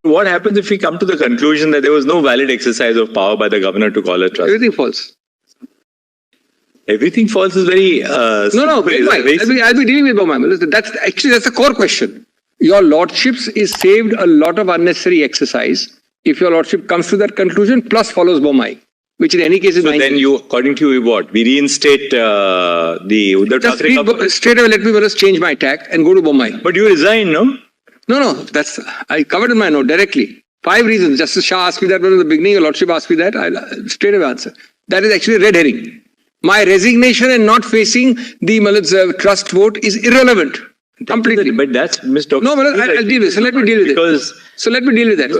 What happens if we come to the conclusion that there was no valid exercise of power by the governor to call a trust? Everything false. Everything false is very... No, I'll be dealing with Bomai. That's the core question. Your lordships is saved a lot of unnecessary exercise if your lordship comes to that conclusion plus follows Bomai, which in any case is... So then you, according to you, what? We reinstate the... Just straight away let me change my tack and go to Bomai. But you resign, no? No, that's... I covered in my note directly. 5 reasons. Justice Shah asked me that in the beginning, your lordship asked me that. I'll straight away answer. That is actually a red herring. My resignation and not facing the trust vote is irrelevant. Completely. But that's Mr. No, I'll deal with it. So let me deal with it. So let me deal with that.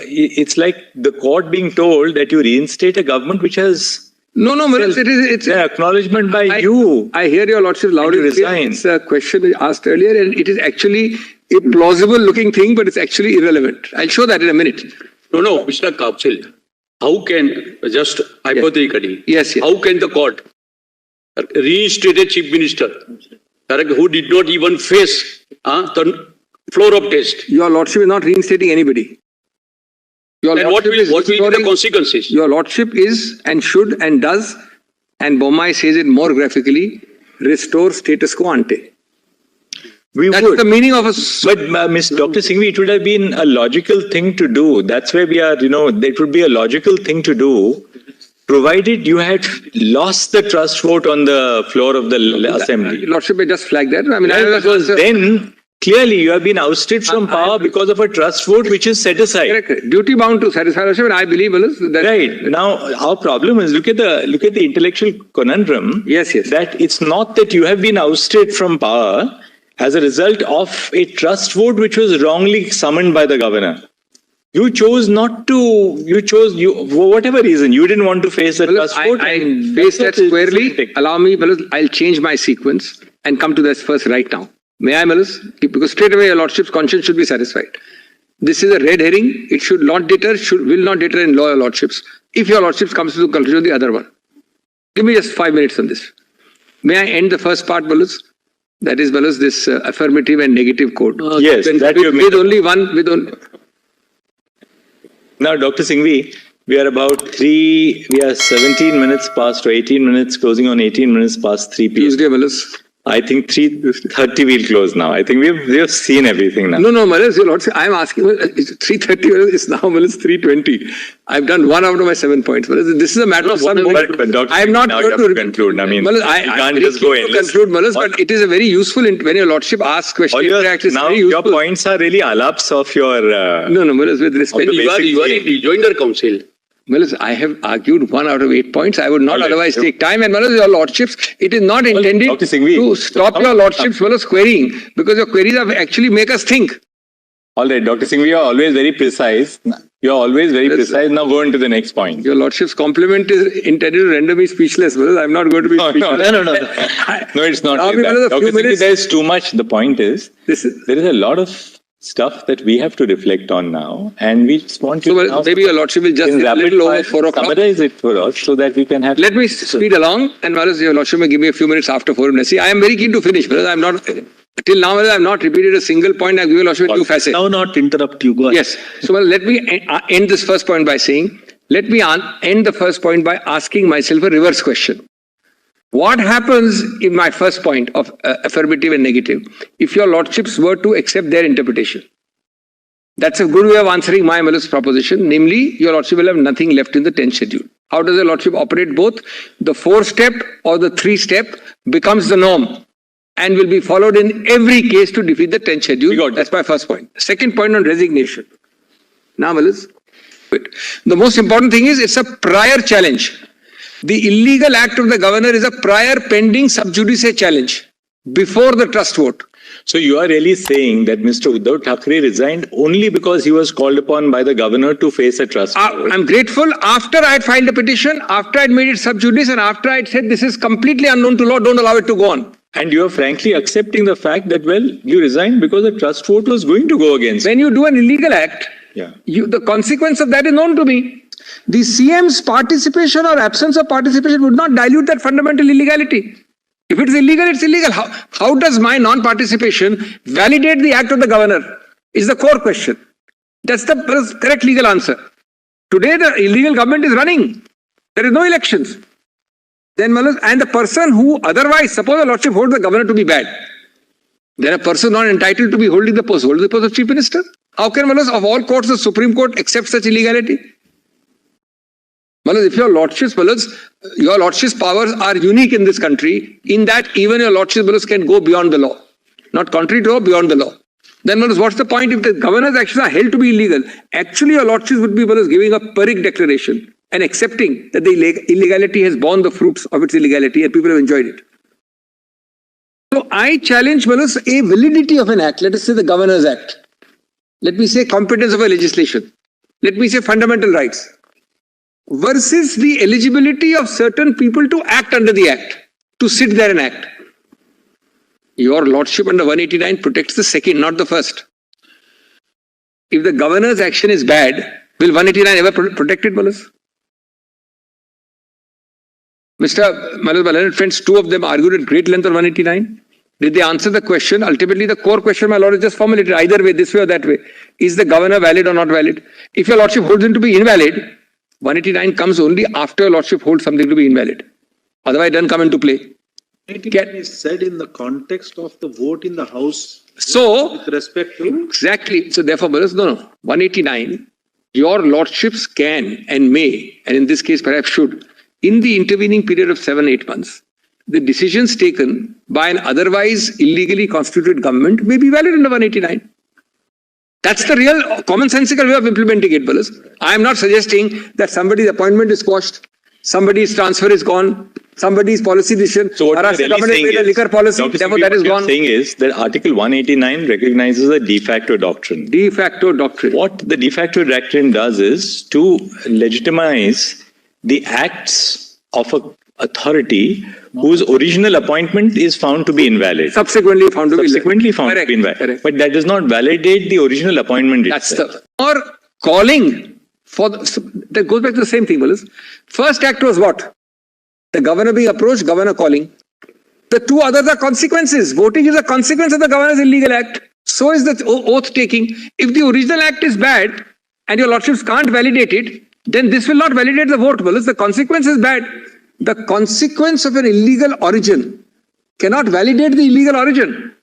It's like the court being told that you reinstate a government which has... No, it's an acknowledgement by you. I hear your lordship loud and clear. It's a question asked earlier and it is actually a plausible looking thing, but it's actually irrelevant. I'll show that in a minute. No, Mr. Kapsil. How can, just hypothetically, yes. How can the court reinstate a chief minister who did not even face the floor of test? Your lordship is not reinstating anybody. Then what will be the consequences? Your lordship is and should and does, and Bomai says it more graphically, restore status quo ante. That's the meaning of a... But Dr. Singhvi, it would have been a logical thing to do. That's where we are, it would be a logical thing to do, provided you had lost the trust vote on the floor of the assembly. Lordship may just flag that. Because then, clearly, you have been ousted from power because of a trust vote which is set aside. Correct. Duty bound to satisfy lordship, and I believe that... Right. Now, our problem is, look at the intellectual conundrum. Yes. That it's not that you have been ousted from power as a result of a trust vote which was wrongly summoned by the governor. You chose not to, for whatever reason, you didn't want to face a trust vote. I face that squarely. Allow me, I'll change my sequence and come to this first right now. May I, Malus? Because straight away your lordship's conscience should be satisfied. This is a red herring. It should not deter, will not deter in law your lordships. If your lordships comes to the conclusion of the other one. Give me just 5 minutes on this. May I end the first part, Malus? That is, Malus, this affirmative and negative code. Yes, with only one... Now, Dr. Singhvi, we are 17 minutes past or 18 minutes, closing on 18 minutes past 3 p.m. Tuesday, Malus. I think 3:30 we'll close now. I think we have seen everything now. No, Malus, your lordship, I'm asking, 3:30, it's now, Malus, 3:20. I've done 1 out of my 7 points. Malus, this is a matter of some moment. But Dr. I'm not going to conclude. I mean, Malus, I can't just go in. Conclude, Malus, but it is a very useful, when your lordship asks questions, now your points are really alaps of your... No, Malus, with respect. You are in rejoinder council. Malus, I have argued 1 out of 8 points. I would not otherwise take time. And Malus, your lordships, it is not intended to stop your lordships, Malus, querying, because your queries actually make us think. All right, Dr. Singhvi, you are always very precise. You are always very precise. Now go on to the next point. Your lordship's compliment is intended to render me speechless, Malus. I'm not going to be speechless. No. No, it's not like that. Dr. Singhvi, there is too much. The point is, there is a lot of stuff that we have to reflect on now, and we just want to... So maybe your lordship will just a little over 4 o'clock. Summarize it for us so that we can have... Let me speed along, and your lordship may give me a few minutes after 4. See, I am very keen to finish, because I'm not... Till now, I have not repeated a single point. I have given lordship 2 facets. Now not interrupt you. Go ahead. Yes. So let me end this first point by saying, let me end the first point by asking myself a reverse question. What happens in my first point of affirmative and negative if your lordships were to accept their interpretation? That's a good way of answering my Malus proposition. Namely, your lordship will have nothing left in the 10th schedule. How does your lordship operate both? The 4-step or the 3-step becomes the norm and will be followed in every case to defeat the 10th schedule. That's my first point. Second point on resignation. Now, Malus, the most important thing is it's a prior challenge. The illegal act of the governor is a prior pending sub judice challenge before the trust vote. So you are really saying that Mr. Uddhav Thackeray resigned only because he was called upon by the governor to face a trust vote? I'm grateful. After I had filed a petition, after I had made it sub judice, and after I had said this is completely unknown to law, don't allow it to go on. And you are frankly accepting the fact that, well, you resigned because the trust vote was going to go against. When you do an illegal act, the consequence of that is known to me. The CM's participation or absence of participation would not dilute that fundamental illegality. If it is illegal, it's illegal. How does my non-participation validate the act of the governor? Is the core question. That's the correct legal answer. Today the illegal government is running. There is no elections. Then and the person who otherwise, suppose the Lordship holds the governor to be bad, then a person not entitled to be holding the post of Chief Minister. How can of all courts the Supreme Court accept such illegality? If your Lordship's powers are unique in this country, in that even your Lordship's can go beyond the law. Not contrary to law, beyond the law. Then what's the point if the governor's actions are held to be illegal? Actually, your Lordships would be giving a Pyrrhic declaration and accepting that the illegality has borne the fruits of its illegality and people have enjoyed it. So I challenge a validity of an act, let us say the Governor's Act. Let me say competence of a legislation. Let me say fundamental rights. Versus the eligibility of certain people to act under the Act, to sit there and act. Your Lordship under 189 protects the second, not the first. If the Governor's action is bad, will 189 ever protect it, Mr. Malal, friends, two of them argued at great length on 189. Did they answer the question? Ultimately, the core question, my Lord, is just formulated either way, this way or that way. Is the governor valid or not valid? If your Lordship holds him to be invalid, 189 comes only after your Lordship holds something to be invalid. Otherwise, it doesn't come into play. 189 is said in the context of the vote in the House. So, with respect to... Exactly. So, therefore, no. 189, your Lordships can and may, and in this case perhaps should, in the intervening period of 7-8 months, the decisions taken by an otherwise illegally constituted government may be valid under 189. That's the real commonsensical way of implementing it, Balas. I am not suggesting that somebody's appointment is quashed, somebody's transfer is gone, somebody's policy decision. So what you're really saying is, liquor policy, therefore that is gone. Saying is that Article 189 recognizes a de facto doctrine. De facto doctrine. What the de facto doctrine does is to legitimize the acts of an authority whose original appointment is found to be invalid. Subsequently found to be invalid. Correct. But that does not validate the original appointment itself. Or calling for that goes back to the same thing, Balas. First act was what? The governor being approached, governor calling. The two others are consequences. Voting is a consequence of the governor's illegal act. So is the oath taking. If the original act is bad and your Lordships can't validate it, then this will not validate the vote, Balas. The consequence is bad. The consequence of an illegal origin cannot validate the illegal origin.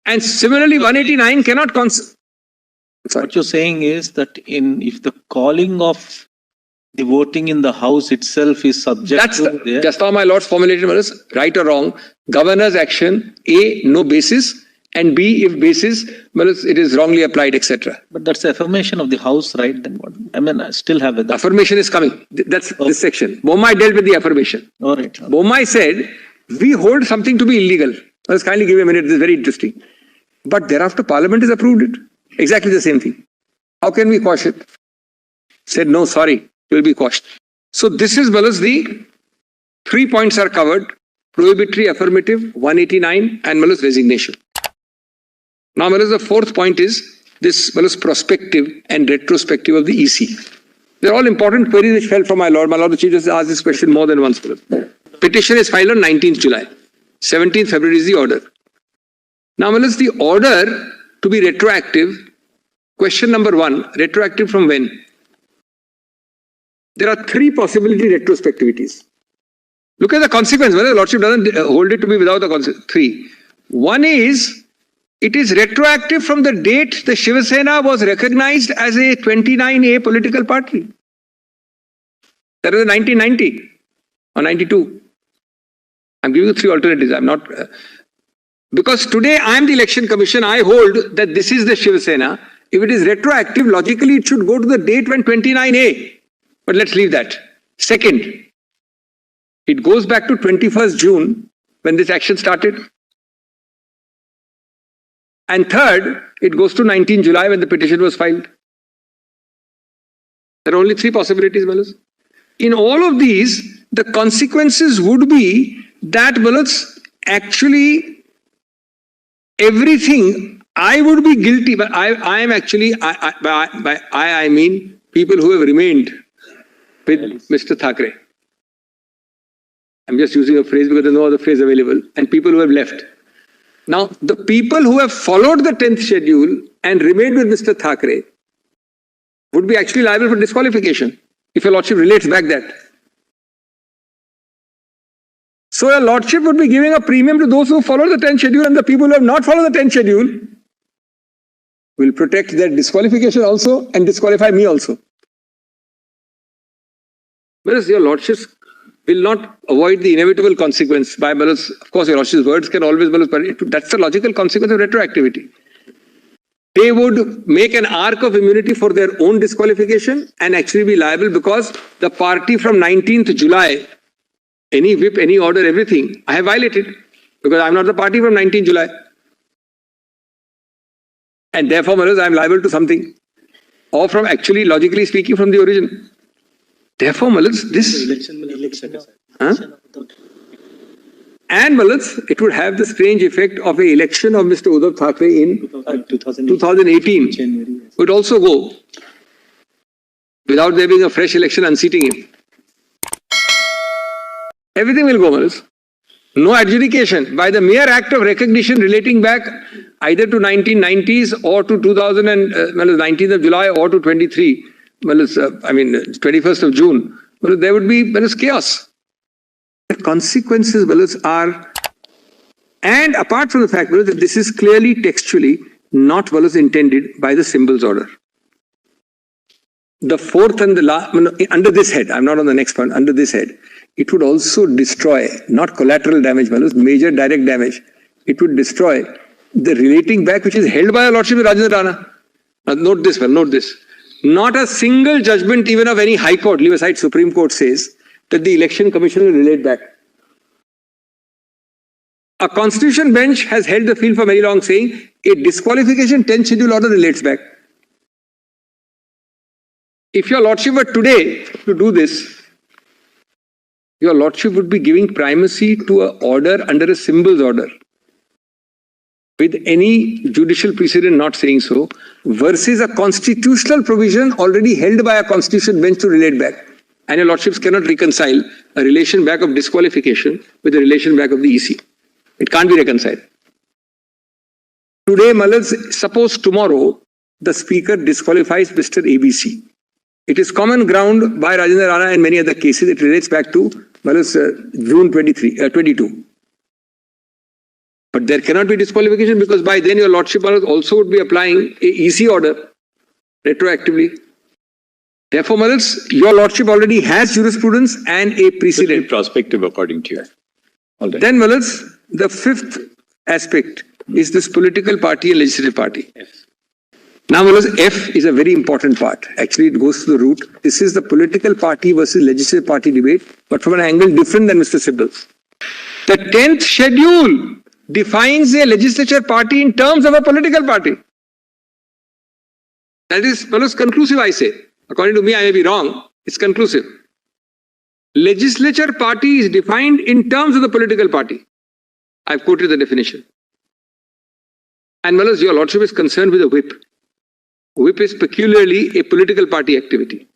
And similarly, 189 cannot... What you're saying is that if the calling of the voting in the House itself is subject to... Just how my Lord's formulated was, right or wrong, governor's action, A, no basis, and B, if basis, it is wrongly applied, etc. But that's affirmation of the House, right? Then what? I mean, I still have it. Affirmation is coming. That's this section. Bomai dealt with the affirmation. All right. Bomai said, we hold something to be illegal. Let's kindly give me a minute. This is very interesting. But thereafter, Parliament has approved it. Exactly the same thing. How can we quash it? Said, no, sorry, it will be quashed. So this is, Balas, the 3 points are covered. Prohibitory, affirmative, 189, and Balas, resignation. Now, Balas, the fourth point is this, Balas, prospective and retrospective of the EC. They're all important queries which fell from my Lord. My Lord, the Chief Justice asked this question more than once. Petition is filed on 19th July. 17th February is the order. Now, Balas, the order to be retroactive, question number 1, retroactive from when? There are 3 possibility retrospectivities. Look at the consequence. Whether the Lordship doesn't hold it to be without the consequence. 3. One is, it is retroactive from the date the Shiva Sena was recognized as a 29A political party. That was 1990 or 92. I'm giving you 3 alternatives. I'm not... because today I am the Election Commission. I hold that this is the Shiva Sena. If it is retroactive, logically it should go to the date when 29A. But let's leave that. Second, it goes back to 21st June when this action started. And third, it goes to 19 July when the petition was filed. There are only 3 possibilities, Balas. In all of these, the consequences would be that, Balas, actually everything, I would be guilty, but I am actually, I mean people who have remained with Mr. Thackeray. I'm just using a phrase because there's no other phrase available. And people who have left. Now, the people who have followed the 10th schedule and remained with Mr. Thackeray would be actually liable for disqualification if your lordship relates back that. So your lordship would be giving a premium to those who follow the 10th schedule, and the people who have not followed the 10th schedule will protect their disqualification also and disqualify me also. Whereas your lordships will not avoid the inevitable consequence by, of course, your lordship's words can always, that's the logical consequence of retroactivity. They would make an arc of immunity for their own disqualification and actually be liable because the party from 19th July, any whip, any order, everything, I have violated because I'm not the party from 19th July. And therefore, I am liable to something, or from actually, logically speaking, from the origin. Therefore, this... And it would have the strange effect of an election of Mr. Uddhav Thackeray in 2018. It would also go without there being a fresh election unseating him. Everything will go, no adjudication. By the mere act of recognition relating back either to 1990s or to 19th of July or to 23, 21st of June, there would be chaos. The consequences are, and apart from the fact that this is clearly textually not intended by the symbols order. The fourth and the last, under this head, I'm not on the next one, under this head, it would also destroy, not collateral damage, major direct damage. It would destroy the relating back which is held by a lordship of Rajendra Rana. Now note this, note this. Not a single judgment even of any high court, leave aside Supreme Court, says that the election commission will relate back. A constitution bench has held the field for very long saying a disqualification 10th schedule order relates back. If your lordship were today to do this, your lordship would be giving primacy to an order under a symbols order, with any judicial precedent not saying so, versus a constitutional provision already held by a constitution bench to relate back. And your lordships cannot reconcile a relation back of disqualification with a relation back of the EC. It can't be reconciled. Today, suppose tomorrow the speaker disqualifies Mr. ABC. It is common ground by Rajendra Rana and many other cases. It relates back to June 22. But there cannot be disqualification because by then your lordship also would be applying a EC order retroactively. Therefore, your lordship already has jurisprudence and a precedent. Prospective according to you. All right. Then, the fifth aspect is this political party and legislative party. Yes. Now, F is a very important part. Actually, it goes to the root. This is the political party versus legislative party debate, but from an angle different than Mr. Sibbal's. The 10th schedule defines a legislature party in terms of a political party. That is, conclusive, I say. According to me, I may be wrong. It's conclusive. Legislature party is defined in terms of the political party. I've quoted the definition. And your lordship is concerned with a whip. Whip is peculiarly a political party activity.